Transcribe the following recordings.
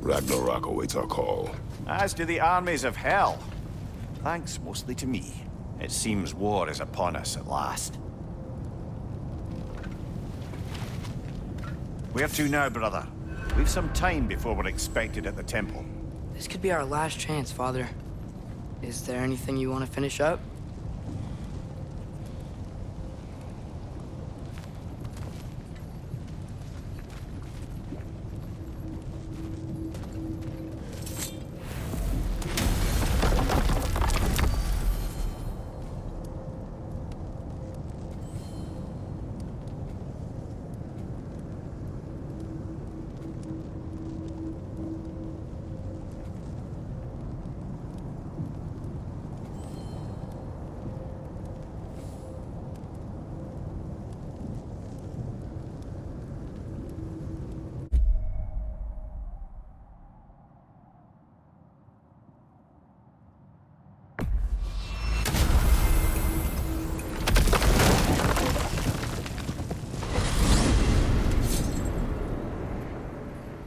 Ragnarok awaits our call. As do the armies of hell. Thanks mostly to me. It seems war is upon us at last. Where to now, brother? We've some time before we're expected at the temple. This could be our last chance, Father. Is there anything you want to finish up?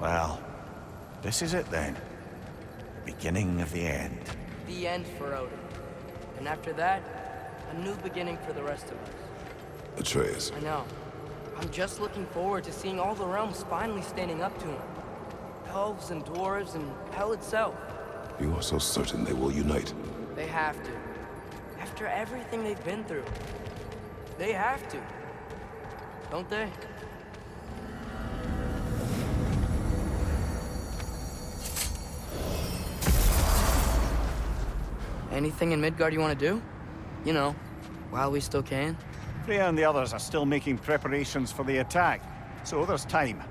Well, this is it then. Beginning of the end. The end for Odin. And after that, a new beginning for the rest of us. Atreus. I know. I'm just looking forward to seeing all the realms finally standing up to him. Elves and dwarves and hell itself. You are so certain they will unite. They have to. After everything they've been through. They have to. Don't they? Anything in Midgard you want to do? You know, while we still can. Freya and the others are still making preparations for the attack, so there's time.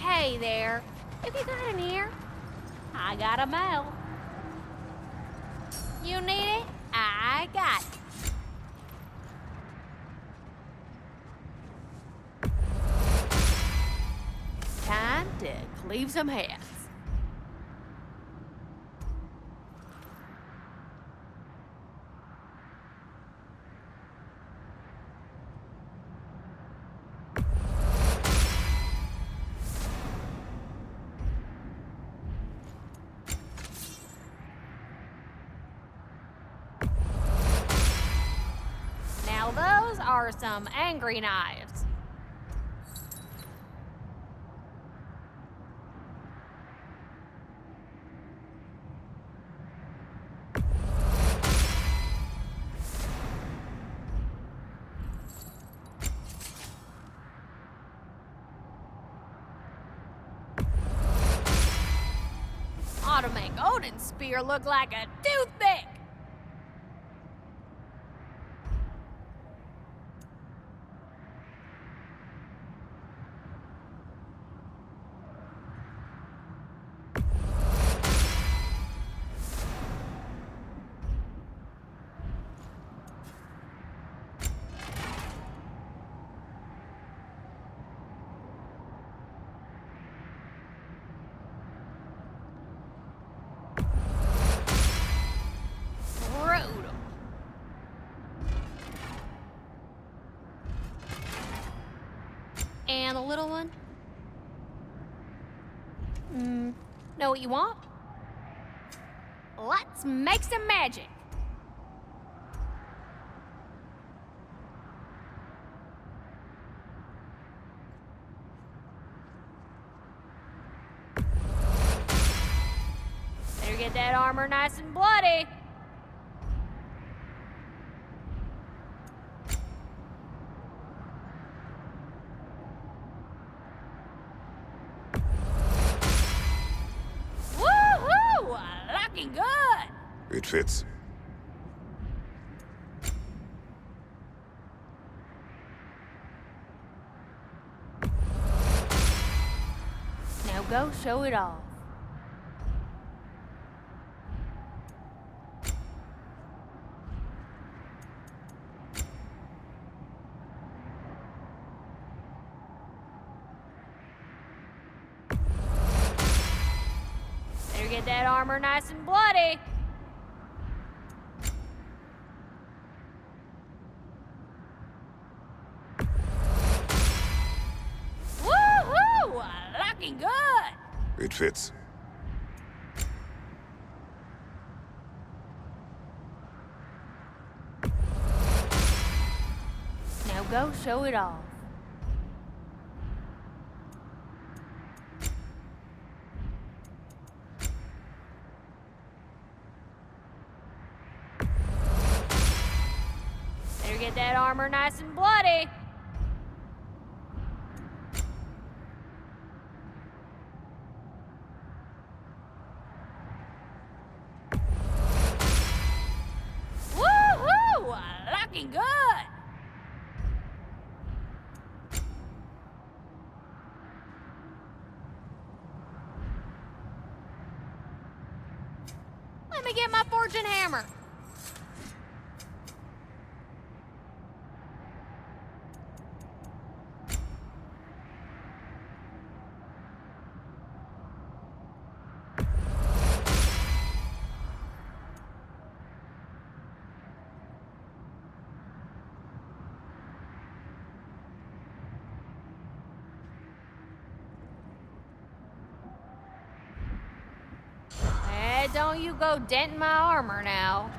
Hey there. If you got an ear, I got a mouth. You need it? I got it. Time to cleave some heads. Now those are some angry knives. Ought to make Odin's spear look like a toothpick. Brutal. And the little one? Know what you want? Let's make some magic. Better get that armor nice and bloody. Woohoo! Looking good. It fits. Now go show it off. get that armor nice and bloody. Woohoo! Looking good. It fits. Now go show it off. Better get that armor nice and bloody. Woohoo! Looking good. Let me get my fortune hammer. Don't you go denting my armor now.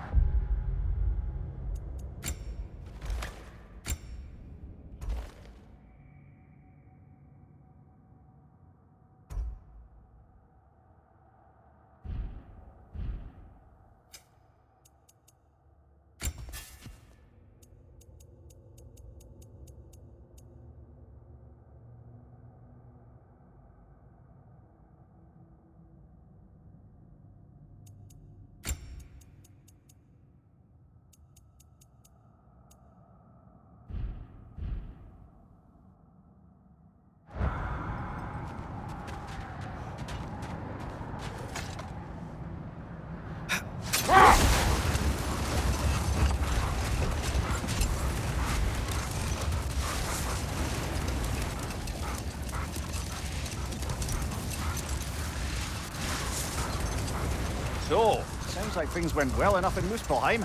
So, sounds like things went well enough in Muspelheim.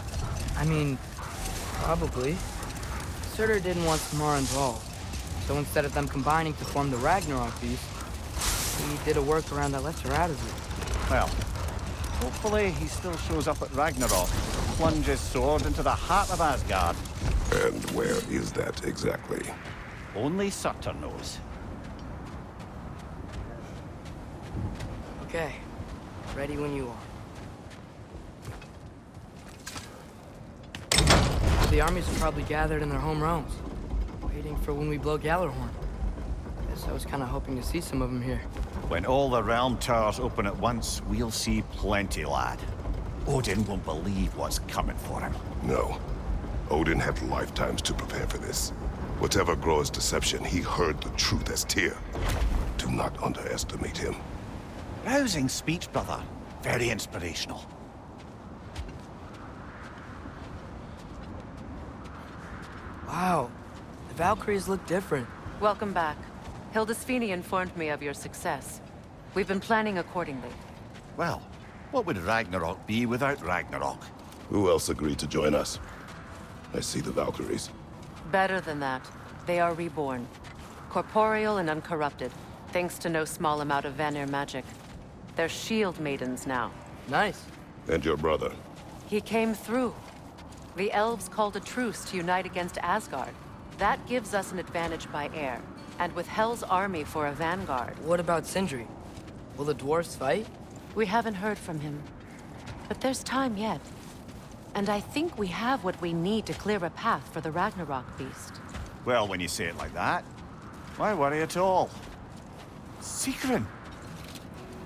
I mean, probably. Surtur didn't want Samara involved, so instead of them combining to form the Ragnarok beast, he did a workaround that lets her out of it. Well, hopefully he still shows up at Ragnarok, plunge his sword into the heart of Asgard. And where is that exactly? Only Surtur knows. Okay, ready when you are. The armies are probably gathered in their home realms, waiting for when we blow Gjallarhorn. Guess I was kind of hoping to see some of them here. When all the realm towers open at once, we'll see plenty, lad. Odin won't believe what's coming for him. No. Odin had lifetimes to prepare for this. Whatever Groa's deception, he heard the truth as Tyr. Do not underestimate him. Rousing speech, brother. Very inspirational. Wow, the Valkyries look different. Welcome back. Hildisvini informed me of your success. We've been planning accordingly. Well, what would Ragnarok be without Ragnarok? Who else agreed to join us? I see the Valkyries. Better than that, they are reborn. Corporeal and uncorrupted, thanks to no small amount of Vanir magic. They're shield maidens now. Nice. And your brother. He came through. The elves called a truce to unite against Asgard. That gives us an advantage by air, and with Hel's army for a vanguard. What about Sindri? Will the dwarves fight? We haven't heard from him. But there's time yet. And I think we have what we need to clear a path for the Ragnarok beast. Well, when you say it like that, why worry at all? Sigrun!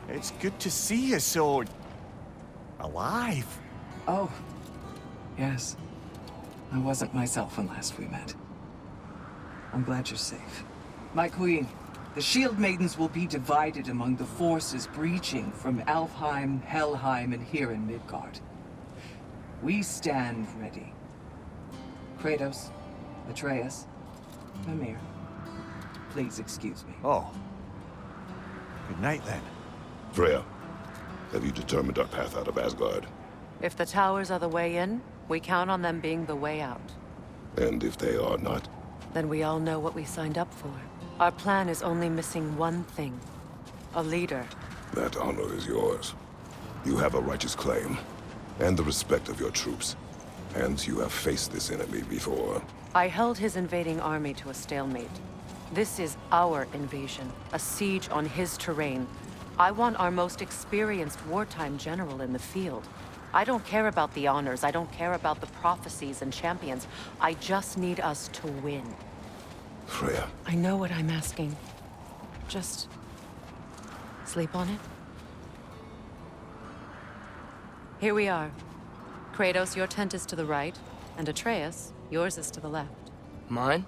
It's good to see you so... alive. Oh, yes. I wasn't myself when last we met. I'm glad you're safe. My queen, the Shield Maidens will be divided among the forces breaching from Alfheim, Helheim, and here in Midgard. We stand ready. Kratos, Atreus, Mimir, please excuse me. Oh. Good night, then. Freya, Have you determined our path out of Asgard? If the towers are the way in, we count on them being the way out. And if they are not? Then we all know what we signed up for. Our plan is only missing one thing. A leader. That honor is yours. You have a righteous claim, and the respect of your troops. And you have faced this enemy before. I held his invading army to a stalemate. This is our invasion, a siege on his terrain. I want our most experienced wartime general in the field. I don't care about the honors, I don't care about the prophecies and champions. I just need us to win. Freya. I know what I'm asking. Just... sleep on it? Here we are. Kratos, your tent is to the right, and Atreus, yours is to the left. Mine?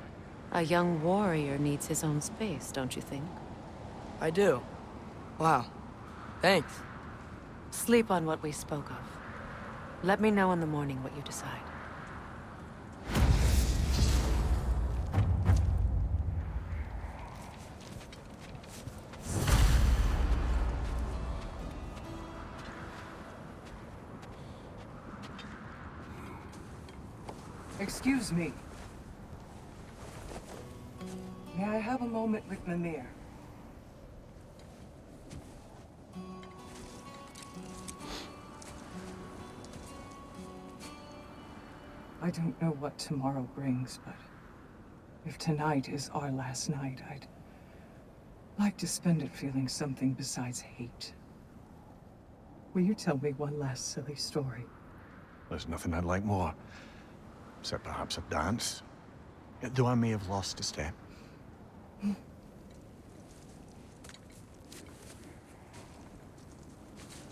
A young warrior needs his own space, don't you think? I do. Wow. Thanks. Sleep on what we spoke of. Let me know in the morning what you decide. Excuse me. May I have a moment with Mimir? I don't know what tomorrow brings, but if tonight is our last night, I'd like to spend it feeling something besides hate. Will you tell me one last silly story? There's nothing I'd like more. Except perhaps a dance. Though I may have lost a step.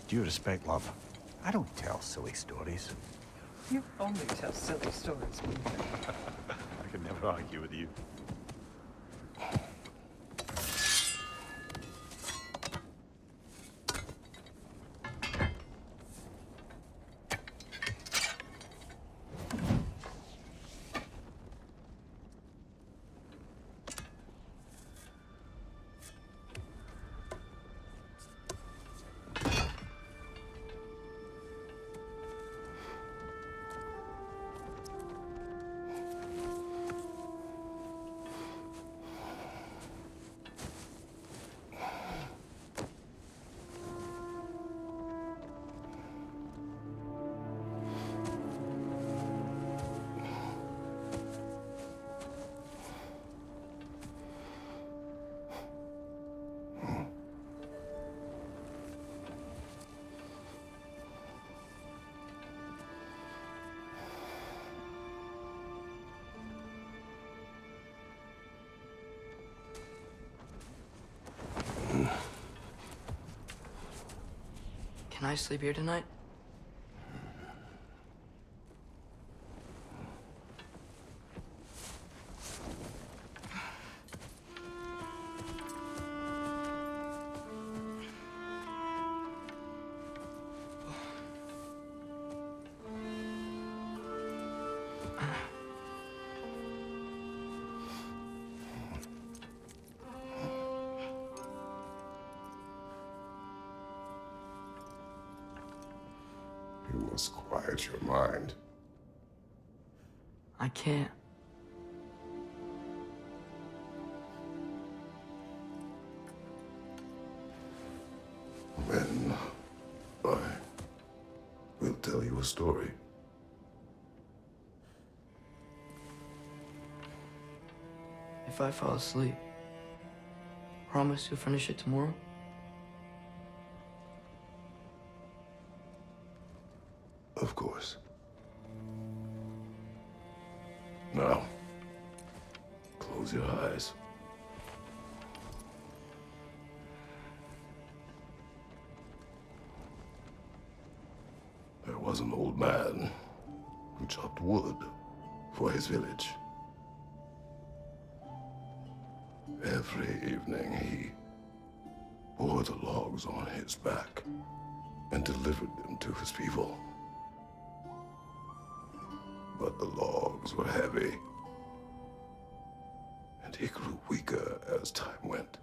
Due respect, love, I don't tell silly stories. You only tell silly stories, Mimir. I can never argue with you. Can I sleep here tonight? You must quiet your mind. I can't. Then I will tell you a story. If I fall asleep, promise you'll finish it tomorrow? Of course. Now, close your eyes. There was an old man who chopped wood for his village. Every evening he bore the logs on his back and delivered them to his people. But the logs were heavy, and he grew weaker as time went.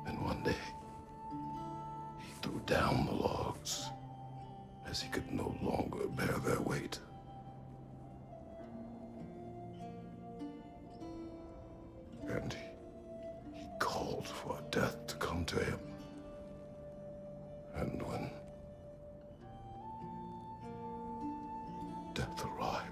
And one day, he threw down the logs, as he could no longer bear their weight. And he called for death to come to him. And when death arrived,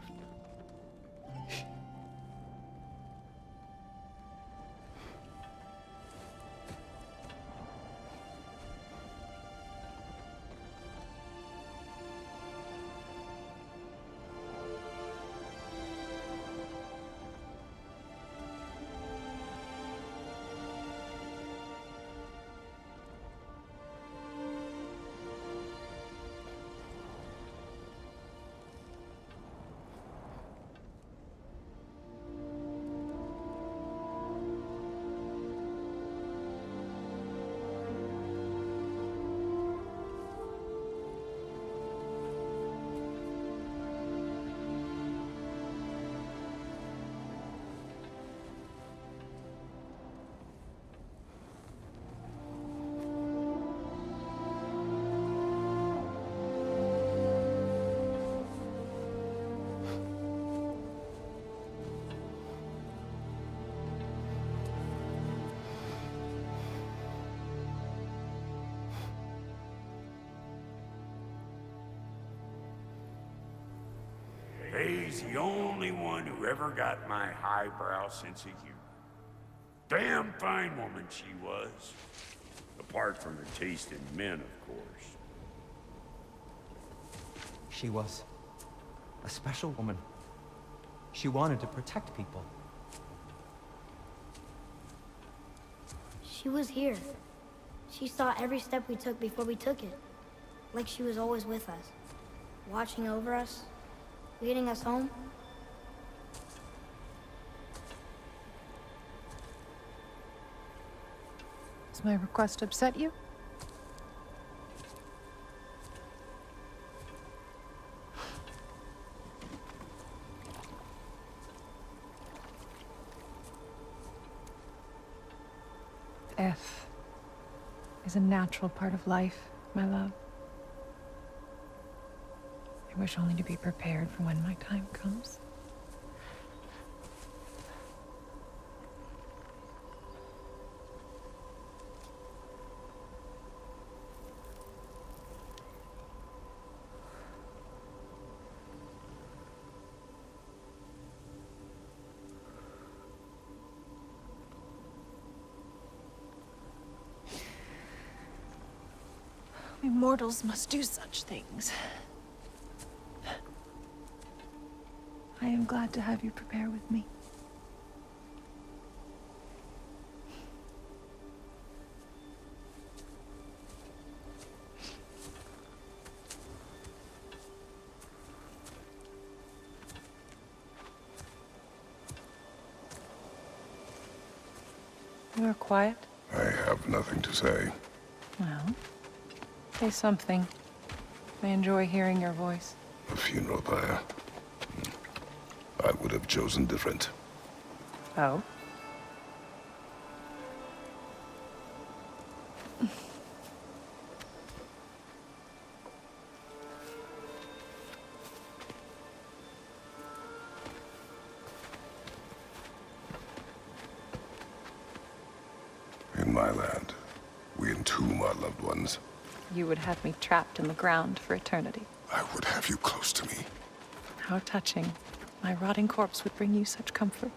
He's the only one who ever got my highbrow sense of humor. Damn fine woman she was. Apart from her taste in men, of course. She was a special woman. She wanted to protect people. She was here. She saw every step we took before we took it. Like she was always with us. Watching over us. Leading us home. Does my request upset you? Death is a natural part of life, my love. I wish only to be prepared for when my time comes. We mortals must do such things. I am glad to have you prepare with me. You are quiet? I have nothing to say. Well, say something. I enjoy hearing your voice. A funeral pyre. I would have chosen different. Oh? In my land, we entomb our loved ones. You would have me trapped in the ground for eternity. I would have you close to me. How touching. My rotting corpse would bring you such comfort.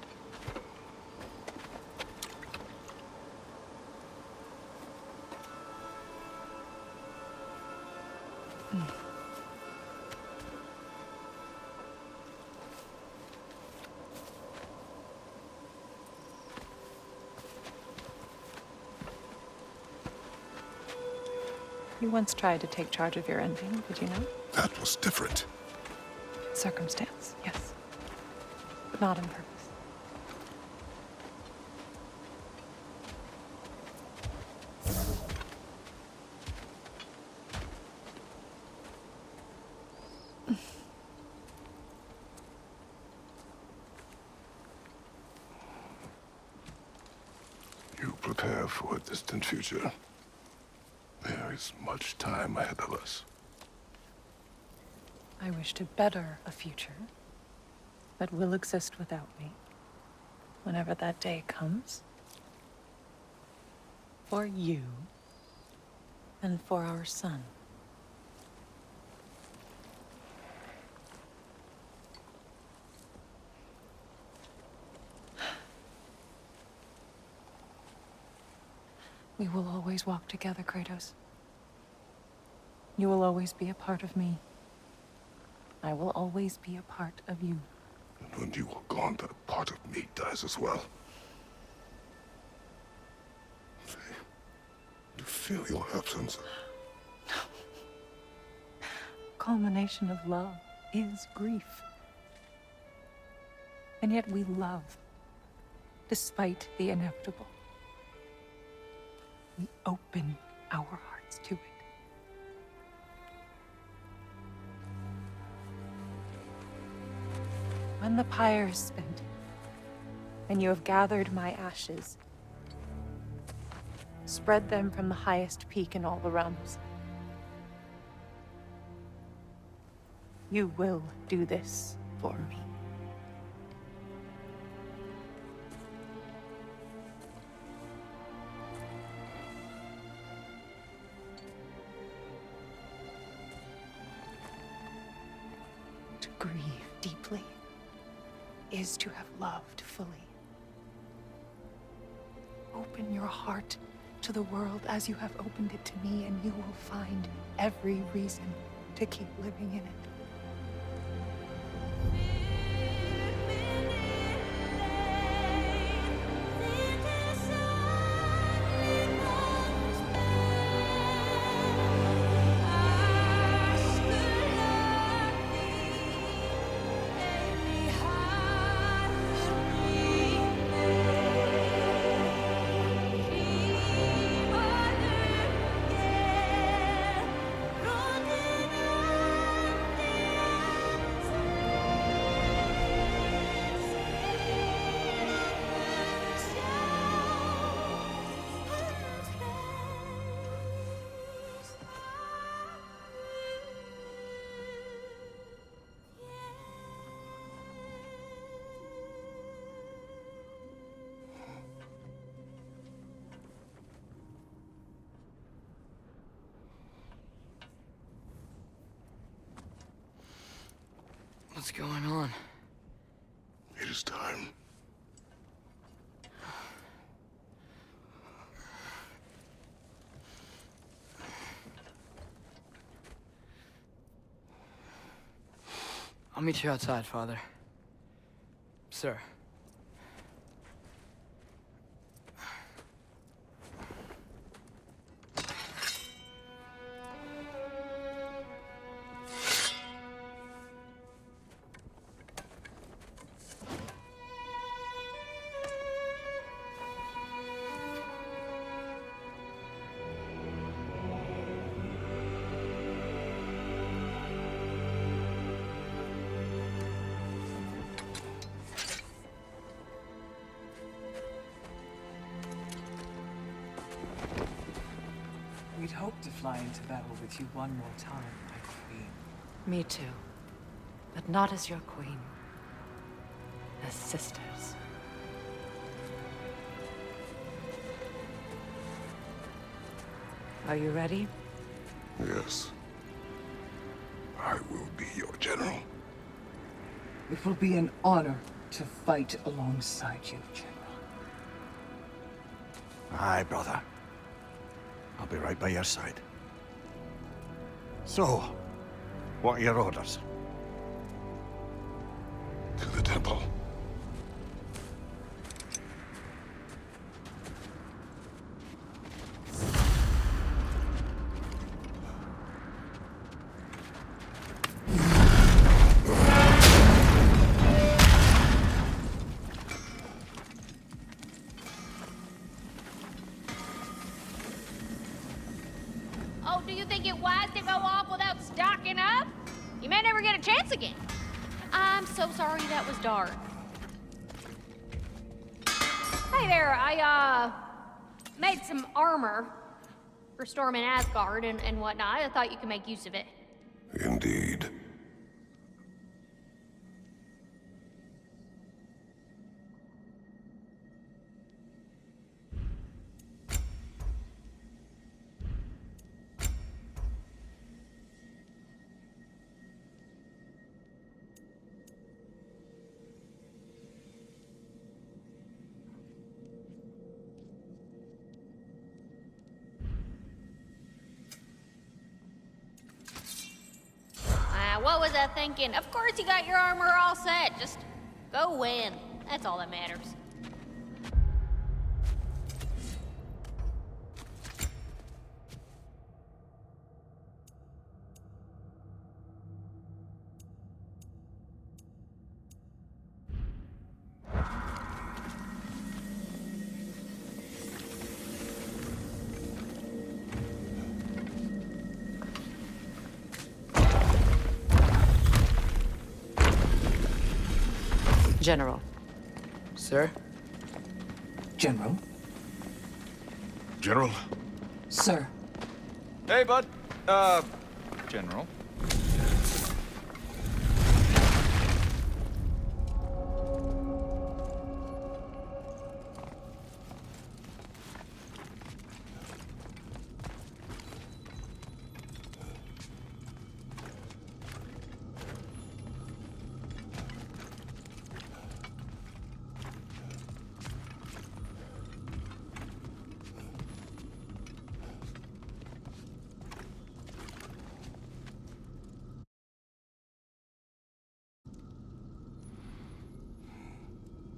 You once tried to take charge of your ending, did you know? That was different. Circumstance, yes. But not on purpose. You prepare for a distant future. There There is much time ahead of us. I wish to better a future that will exist without me, whenever that day comes. For you, and for our son. We will always walk together, Kratos. You will always be a part of me. I will always be a part of you. And when you are gone, that part of me dies as well. To feel your absence. Culmination of love is grief. And yet we love, despite the inevitable. We open our hearts to it. When the pyre is spent, and you have gathered my ashes, spread them from the highest peak in all the realms. You will do this for me. To grieve deeply is to have loved fully. Open your heart to the world as you have opened it to me, and you will find every reason to keep living in it. What's going on? It is time. I'll meet you outside, Father. Sir. We'd hoped to fly into battle with you one more time, my queen. Me too. But not as your queen. As sisters. Are you ready? Yes. I will be your general. It will be an honor to fight alongside you, General. Aye, brother. I'll be right by your side. So, what are your orders? To the temple. Oh, do you think it wise to go off without stocking up? You may never get a chance again. I'm so sorry that was dark. Hey there, I, made some armor for storming Asgard and whatnot. I thought you could make use of it. Indeed. What was I thinking? Of course you got your armor all set. Just go win. That's all that matters. General. Sir? General? General? Sir. Hey, bud. General.